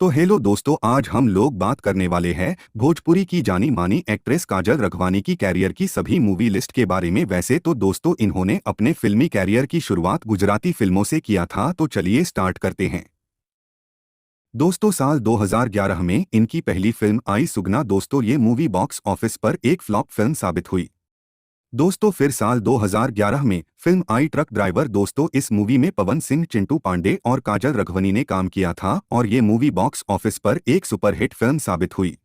तो हेलो दोस्तों, आज हम लोग बात करने वाले हैं भोजपुरी की जानी मानी एक्ट्रेस काजल रघवानी की कैरियर की सभी मूवी लिस्ट के बारे में। वैसे तो दोस्तों इन्होंने अपने फिल्मी कैरियर की शुरुआत गुजराती फिल्मों से किया था, तो चलिए स्टार्ट करते हैं। दोस्तों साल 2011 में इनकी पहली फिल्म आई सुगना। दोस्तों ये मूवी बॉक्स ऑफिस पर एक फ्लॉप फिल्म साबित हुई। दोस्तों फिर साल 2011 में फिल्म आई ट्रक ड्राइवर। दोस्तों इस मूवी में पवन सिंह, चिंटू पांडे और काजल रघवानी ने काम किया था और ये मूवी बॉक्स ऑफिस पर एक सुपरहिट फिल्म साबित हुई।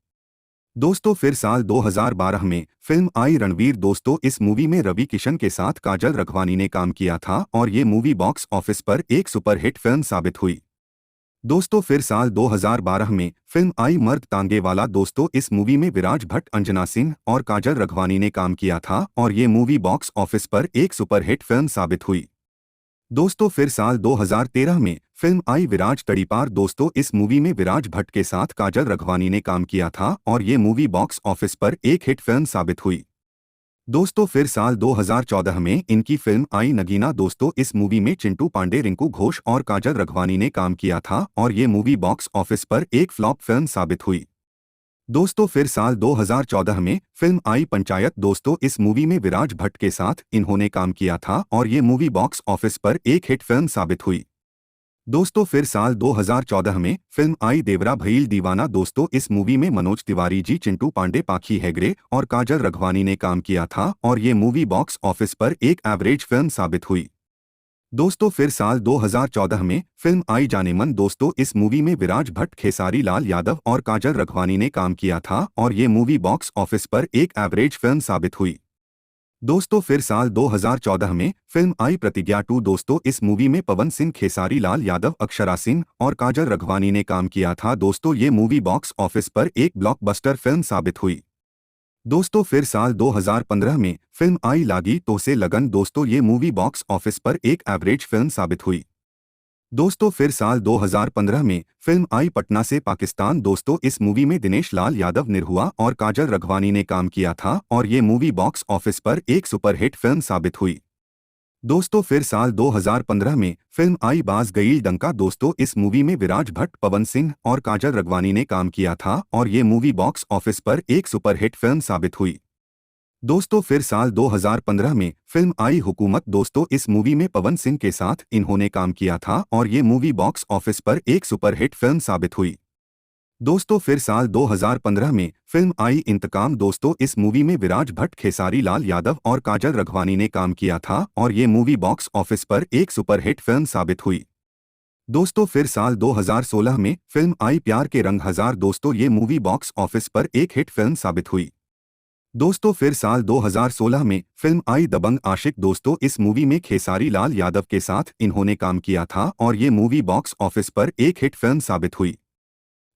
दोस्तों फिर साल 2012 में फिल्म आई रणवीर। दोस्तों इस मूवी में रवि किशन के साथ काजल रघवानी ने काम किया था और ये मूवी बॉक्स ऑफिस पर एक सुपरहिट फिल्म साबित हुई। दोस्तों फिर साल 2012 में फिल्म आई मर्द तांगे वाला। दोस्तों इस मूवी में विराज भट्ट, अंजना सिंह और काजल रघवानी ने काम किया था और ये मूवी बॉक्स ऑफिस पर एक सुपरहिट फिल्म साबित हुई। दोस्तों फिर साल 2013 में फिल्म आई विराज तड़ीपार। दोस्तों इस मूवी में विराज भट्ट के साथ काजल रघवानी ने काम किया था और ये मूवी बॉक्स ऑफिस पर एक हिट फिल्म साबित हुई। दोस्तों फिर साल 2014 में इनकी फिल्म आई नगीना। दोस्तों इस मूवी में चिंटू पांडे, रिंकू घोष और काजल रघवानी ने काम किया था और ये मूवी बॉक्स ऑफिस पर एक फ्लॉप फिल्म साबित हुई। दोस्तों फिर साल 2014 में फिल्म आई पंचायत। दोस्तों इस मूवी में विराज भट्ट के साथ इन्होंने काम किया था और ये मूवी बॉक्स ऑफिस पर एक हिट फिल्म साबित हुई। दोस्तों फिर साल 2014 में फिल्म आई देवरा भईल दीवाना। दोस्तों इस मूवी में मनोज तिवारी जी, चिंटू पांडे, पाखी हेगड़े और काजल रघवानी ने काम किया था और ये मूवी बॉक्स ऑफिस पर एक एवरेज फिल्म साबित हुई। दोस्तों फिर साल 2014 में फिल्म आई जाने मन। दोस्तों इस मूवी में विराज भट्ट, खेसारी लाल यादव और काजल रघवानी ने काम किया था और ये मूवी बॉक्स ऑफिस पर एक एवरेज फिल्म साबित हुई। दोस्तों फिर साल 2014 में फिल्म आई प्रतिज्ञा 2। दोस्तों इस मूवी में पवन सिंह, खेसारी लाल यादव, अक्षरा सिंह और काजल रघवानी ने काम किया था। दोस्तों ये मूवी बॉक्स ऑफिस पर एक ब्लॉकबस्टर फिल्म साबित हुई। दोस्तों फिर साल 2015 में फिल्म आई लागी तो से लगन। दोस्तों ये मूवी बॉक्स ऑफिस पर एक एवरेज फिल्म साबित हुई। दोस्तों फिर साल 2015 में फिल्म आई पटना से पाकिस्तान। दोस्तों इस मूवी में दिनेश लाल यादव, निरहुआ और काजल रघवानी ने काम किया था और ये मूवी बॉक्स ऑफिस पर एक सुपरहिट फिल्म साबित हुई। दोस्तों फिर साल 2015 में फिल्म आई बाज गईल डंका। दोस्तों इस मूवी में विराज भट्ट, पवन सिंह और काजल रघवानी ने काम किया था और ये मूवी बॉक्स ऑफिस पर एक सुपरहिट फिल्म साबित हुई। दोस्तों फिर साल 2015 में फिल्म आई हुकूमत। दोस्तों इस मूवी में पवन सिंह के साथ इन्होंने काम किया था और ये मूवी बॉक्स ऑफिस पर एक सुपरहिट फिल्म साबित हुई। दोस्तों फिर साल 2015 में फिल्म आई इंतकाम। दोस्तों इस मूवी में विराज भट्ट, खेसारी लाल यादव और काजल रघवानी ने काम किया था और ये मूवी बॉक्स ऑफिस पर एक सुपरहिट फिल्म साबित हुई। दोस्तों फिर साल 2016 में फिल्म आई प्यार के रंग हजार। दोस्तों ये मूवी बॉक्स ऑफिस पर एक हिट फिल्म साबित हुई। दोस्तों फिर साल 2016 में फिल्म आई दबंग आशिक। दोस्तों इस मूवी में खेसारी लाल यादव के साथ इन्होंने काम किया था और ये मूवी बॉक्स ऑफिस पर एक हिट फिल्म साबित हुई।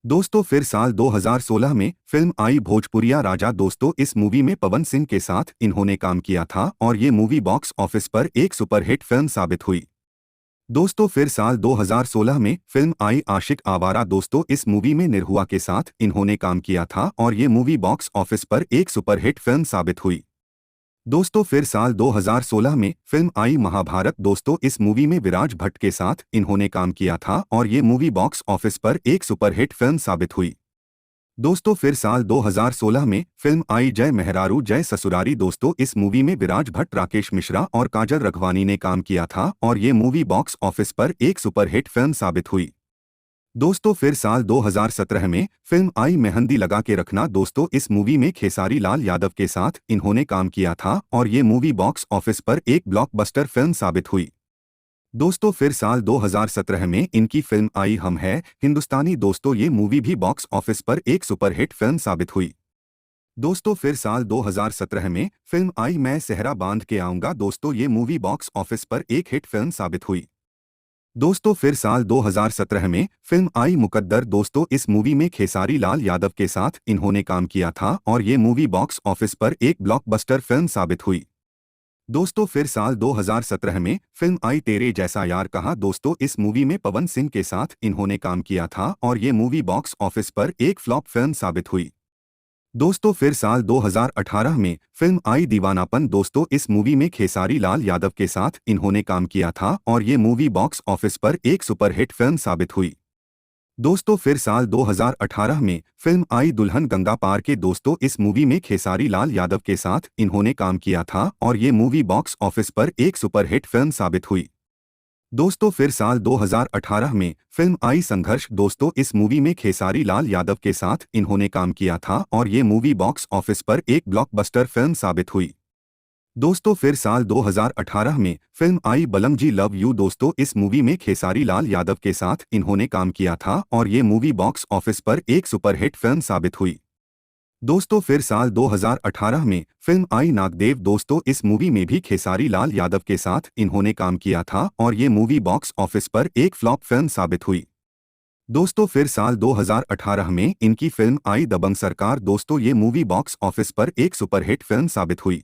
दोस्तों फिर साल 2016 में फिल्म आई भोजपुरिया राजा। दोस्तों इस मूवी में पवन सिंह के साथ इन्होंने काम किया था और ये मूवी बॉक्स ऑफिस पर एक सुपरहिट फिल्म साबित हुई। दोस्तों फिर साल 2016 में फिल्म आई आशिक आवारा। दोस्तों इस मूवी में निरहुआ के साथ इन्होंने काम किया था और ये मूवी बॉक्स ऑफिस पर एक सुपरहिट फिल्म साबित हुई। दोस्तों फिर साल 2016 में फिल्म आई महाभारत। दोस्तों इस मूवी में विराज भट्ट के साथ इन्होंने काम किया था और ये मूवी बॉक्स ऑफिस पर एक सुपरहिट फिल्म साबित हुई। दोस्तों फिर साल 2016 में फिल्म आई जय मेहरारू जय ससुरारी। दोस्तों इस मूवी में विराज भट्ट, राकेश मिश्रा और काजल रघवानी ने काम किया था और ये मूवी बॉक्स ऑफिस पर एक सुपरहिट फिल्म साबित हुई। दोस्तों फिर साल 2017 में फिल्म आई मेहंदी लगा के रखना। दोस्तों इस मूवी में खेसारी लाल यादव के साथ इन्होंने काम किया था और ये मूवी बॉक्स ऑफिस पर एक ब्लॉकबस्टर फिल्म साबित हुई। दोस्तों फिर साल 2017 में इनकी फिल्म आई हम है हिंदुस्तानी। दोस्तों ये मूवी भी बॉक्स ऑफिस पर एक सुपरहिट फिल्म साबित हुई। दोस्तों फिर साल 2017 में फिल्म आई मैं सेहरा बांध के आऊंगा। दोस्तों ये मूवी बॉक्स ऑफिस पर एक हिट फिल्म साबित हुई। दोस्तों फिर साल 2017 में फिल्म आई मुकद्दर। दोस्तों इस मूवी में खेसारी लाल यादव के साथ इन्होंने काम किया था और ये मूवी बॉक्स ऑफिस पर एक ब्लॉकबस्टर फिल्म साबित हुई। दोस्तों फिर साल 2017 में फिल्म आई तेरे जैसा यार कहाँ। दोस्तों इस मूवी में पवन सिंह के साथ इन्होंने काम किया था और ये मूवी बॉक्स ऑफिस पर एक फ्लॉप फिल्म साबित हुई। दोस्तों फिर साल 2018 में फिल्म आई दीवानापन। दोस्तों इस मूवी में खेसारी लाल यादव के साथ इन्होंने काम किया था और ये मूवी बॉक्स ऑफिस पर एक सुपरहिट फिल्म साबित हुई। दोस्तों फिर साल 2018 में फिल्म आई दुल्हन गंगा पार के। दोस्तों इस मूवी में खेसारी लाल यादव के साथ इन्होंने काम किया था और ये मूवी बॉक्स ऑफिस पर एक सुपरहिट फिल्म साबित हुई। दोस्तों फिर साल 2018 में फिल्म आई संघर्ष। दोस्तों इस मूवी में खेसारी लाल यादव के साथ इन्होंने काम किया था और ये मूवी बॉक्स ऑफिस पर एक ब्लॉकबस्टर फिल्म साबित हुई। दोस्तों फिर साल 2018 में फिल्म आई बलम जी लव यू। दोस्तों इस मूवी में खेसारी लाल यादव के साथ इन्होंने काम किया था और ये मूवी बॉक्स ऑफिस पर एक सुपरहिट फिल्म साबित हुई। दोस्तों फिर साल 2018 में फिल्म आई नागदेव। दोस्तों इस मूवी में भी खेसारी लाल यादव के साथ इन्होंने काम किया था और ये मूवी बॉक्स ऑफिस पर एक फ्लॉप फिल्म साबित हुई। दोस्तों फिर साल 2018 में इनकी फिल्म आई दबंग सरकार। दोस्तों ये मूवी बॉक्स ऑफिस पर एक सुपरहिट फिल्म साबित हुई।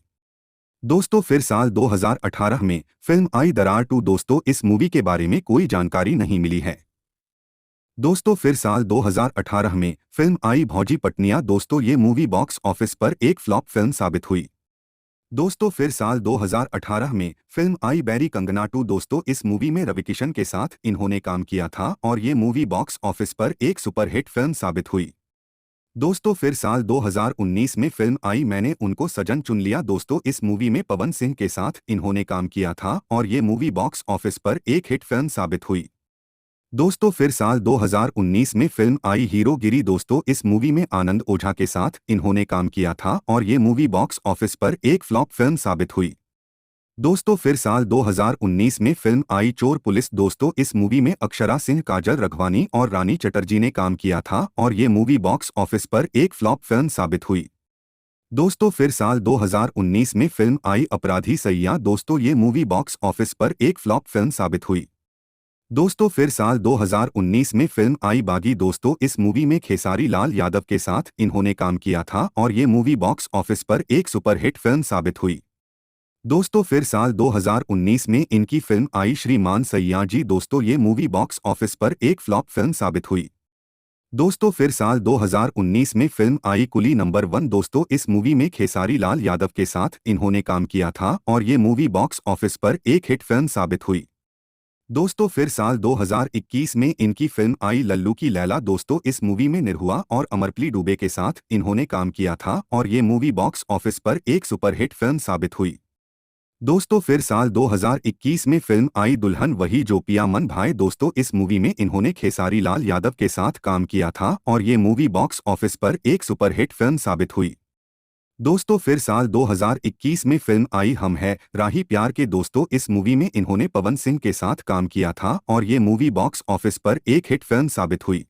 दोस्तों फिर साल 2018 में फिल्म आई दरार 2। दोस्तों इस मूवी के बारे में कोई जानकारी नहीं मिली है। दोस्तों फिर साल 2018 में फिल्म आई भौजी पटनिया। दोस्तों ये मूवी बॉक्स ऑफिस पर एक फ्लॉप फिल्म साबित हुई। दोस्तों फिर साल 2018 में फिल्म आई बैरी कंगना 2। दोस्तों इस मूवी में रवि किशन के साथ इन्होंने काम किया था और ये मूवी बॉक्स ऑफिस पर एक सुपरहिट फिल्म साबित हुई। दोस्तों फिर साल 2019 में फिल्म आई मैंने उनको सजन चुन लिया। दोस्तों इस मूवी में पवन सिंह के साथ इन्होंने काम किया था और ये मूवी बॉक्स ऑफिस पर एक हिट फिल्म साबित हुई। दोस्तों फिर साल 2019 में फिल्म आई हीरो गिरी। दोस्तों इस मूवी में आनंद ओझा के साथ इन्होंने काम किया था और ये मूवी बॉक्स ऑफिस पर एक फ्लॉप फिल्म साबित हुई। दोस्तों फिर साल 2019 में फिल्म आई चोर पुलिस। दोस्तों इस मूवी में अक्षरा सिंह, काजल रघवानी और रानी चटर्जी ने काम किया था और ये मूवी बॉक्स ऑफिस पर एक फ्लॉप फिल्म साबित हुई। दोस्तों फिर साल 2019 में फिल्म आई अपराधी सैया। दोस्तों ये मूवी बॉक्स ऑफिस पर एक फ्लॉप फिल्म साबित हुई। दोस्तों फिर साल 2019 में फिल्म आई बागी। दोस्तों इस मूवी में खेसारी लाल यादव के साथ इन्होंने काम किया था और ये मूवी बॉक्स ऑफिस पर एक सुपरहिट फिल्म साबित हुई। दोस्तों फिर साल 2019 में इनकी फिल्म आई श्रीमान सैया जी। दोस्तों ये मूवी बॉक्स ऑफिस पर एक फ्लॉप फिल्म साबित हुई। दोस्तों फिर साल 2019 में फिल्म आई कुली नंबर 1। दोस्तों इस मूवी में खेसारी लाल यादव के साथ इन्होंने काम किया था और ये मूवी बॉक्स ऑफिस पर एक हिट फिल्म साबित हुई। दोस्तों फिर साल 2021 में इनकी फिल्म आई लल्लू की लैला। दोस्तों इस मूवी में निरहुआ और अमरप्ली डुबे के साथ इन्होंने काम किया था और ये मूवी बॉक्स ऑफिस पर एक सुपरहिट फिल्म साबित हुई। दोस्तों फिर साल 2021 में फिल्म आई दुल्हन वही जो पिया मन भाए। दोस्तों इस मूवी में इन्होंने खेसारी लाल यादव के साथ काम किया था और ये मूवी बॉक्स ऑफिस पर एक सुपरहिट फिल्म साबित हुई। दोस्तों फिर साल 2021 में फिल्म आई हम है राही प्यार के। दोस्तों इस मूवी में इन्होंने पवन सिंह के साथ काम किया था और ये मूवी बॉक्स ऑफिस पर एक हिट फिल्म साबित हुई।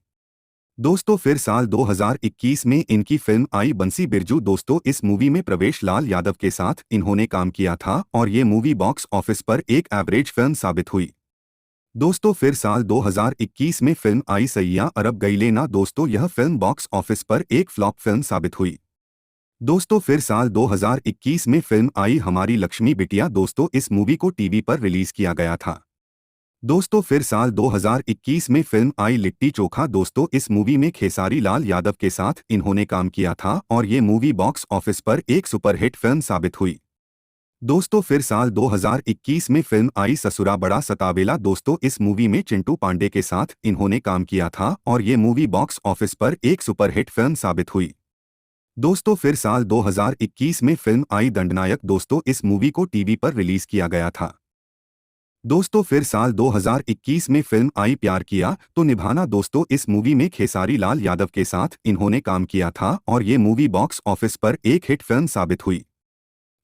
दोस्तों फिर साल 2021 में इनकी फिल्म आई बंसी बिरजू। दोस्तों इस मूवी में प्रवेश लाल यादव के साथ इन्होंने काम किया था और ये मूवी बॉक्स ऑफिस पर एक एवरेज फिल्म साबित हुई। दोस्तों फिर साल 2021 में फिल्म आई सैया अरब गईले ना। दोस्तों यह फिल्म बॉक्स ऑफिस पर एक फ्लॉप फिल्म साबित हुई। दोस्तों फिर साल 2021 में फिल्म आई हमारी लक्ष्मी बिटिया। दोस्तों इस मूवी को टीवी पर रिलीज किया गया था। दोस्तों फिर साल 2021 में फिल्म आई लिट्टी चोखा। दोस्तों इस मूवी में खेसारी लाल यादव के साथ इन्होंने काम किया था और ये मूवी बॉक्स ऑफिस पर एक सुपरहिट फिल्म साबित हुई। दोस्तों फिर साल 2021 में फिल्म आई ससुरा बड़ा सतावेला। दोस्तों इस मूवी में चिंटू पांडे के साथ इन्होंने काम किया था और ये मूवी बॉक्स ऑफिस पर एक सुपरहिट फिल्म साबित हुई। दोस्तों फिर साल 2021 में फिल्म आई दंडनायक। दोस्तों इस मूवी को टीवी पर रिलीज किया गया था। दोस्तों फिर साल 2021 में फिल्म आई प्यार किया तो निभाना। दोस्तों इस मूवी में खेसारी लाल यादव के साथ इन्होंने काम किया था और ये मूवी बॉक्स ऑफिस पर एक हिट फिल्म साबित हुई।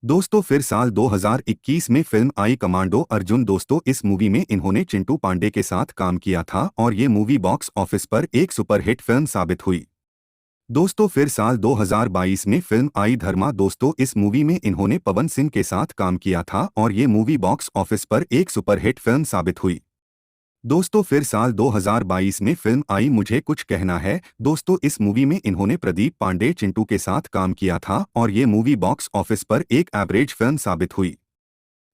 दोस्तों फिर साल 2021 में फिल्म आई कमांडो अर्जुन। दोस्तों इस मूवी में इन्होंने चिंटू पांडे के साथ काम किया था और ये मूवी बॉक्स ऑफिस पर एक सुपरहिट फिल्म साबित हुई। दोस्तों फिर साल 2022 में फिल्म आई धर्मा। दोस्तों इस मूवी में इन्होंने पवन सिंह के साथ काम किया था और ये मूवी बॉक्स ऑफिस पर एक सुपरहिट फिल्म साबित हुई। दोस्तों फिर साल 2022 में फिल्म आई मुझे कुछ कहना है। दोस्तों इस मूवी में इन्होंने प्रदीप पांडे चिंटू के साथ काम किया था और ये मूवी बॉक्स ऑफिस पर एक एवरेज फिल्म साबित हुई।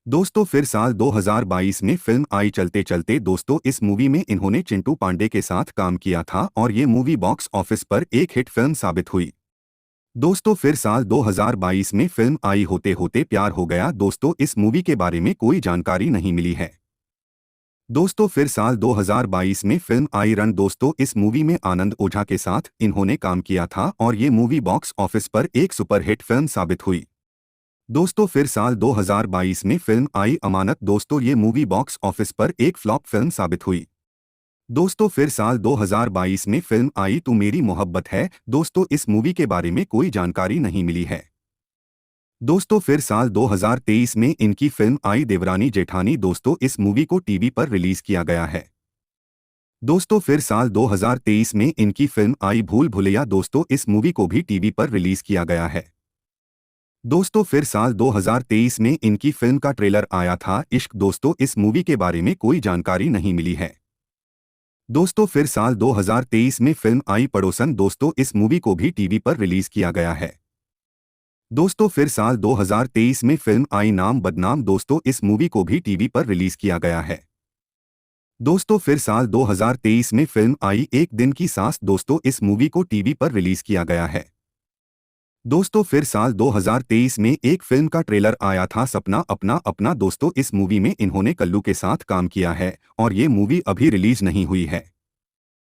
दोस्तों फिर साल 2022 में फिल्म आई चलते चलते। दोस्तों इस मूवी में इन्होंने चिंटू पांडे के साथ काम किया था और ये मूवी बॉक्स ऑफिस पर एक हिट फिल्म साबित हुई। दोस्तों फिर साल 2022 में फिल्म आई होते होते प्यार हो गया। दोस्तों इस मूवी के बारे में कोई जानकारी नहीं मिली है। दोस्तों फिर साल 2022 में फिल्म आई रन। दोस्तों इस मूवी में आनंद ओझा के साथ इन्होंने काम किया था और ये मूवी बॉक्स ऑफिस पर एक सुपरहिट फिल्म साबित हुई। दोस्तों फिर साल 2022 में फिल्म आई अमानत। दोस्तों ये मूवी बॉक्स ऑफिस पर एक फ्लॉप फिल्म साबित हुई। दोस्तों फिर साल 2022 में फिल्म आई तू मेरी मोहब्बत है। दोस्तों इस मूवी के बारे में कोई जानकारी नहीं मिली है। दोस्तों फिर साल 2023 में इनकी फिल्म आई देवरानी जेठानी। दोस्तों इस मूवी को टीवी पर रिलीज किया गया है। दोस्तों फिर साल 2023 में इनकी फिल्म आई भूल भुलैया। दोस्तों इस मूवी को भी टीवी पर रिलीज किया गया है। दोस्तों फिर साल 2023 में इनकी फिल्म का ट्रेलर आया था इश्क। दोस्तों इस मूवी के बारे में कोई जानकारी नहीं मिली है। दोस्तों फिर साल 2023 में फिल्म आई पड़ोसन। दोस्तों इस मूवी को भी टीवी पर रिलीज किया गया है। दोस्तों फिर साल 2023 में फिल्म आई नाम बदनाम। दोस्तों इस मूवी को भी टीवी पर रिलीज किया गया है। दोस्तों फिर साल 2023 में फिल्म आई एक दिन की सांस। दोस्तों इस मूवी को टीवी पर रिलीज किया गया है। दोस्तों फिर साल 2023 में एक फिल्म का ट्रेलर आया था सपना अपना अपना। दोस्तों इस मूवी में इन्होंने कल्लू के साथ काम किया है और ये मूवी अभी रिलीज नहीं हुई है।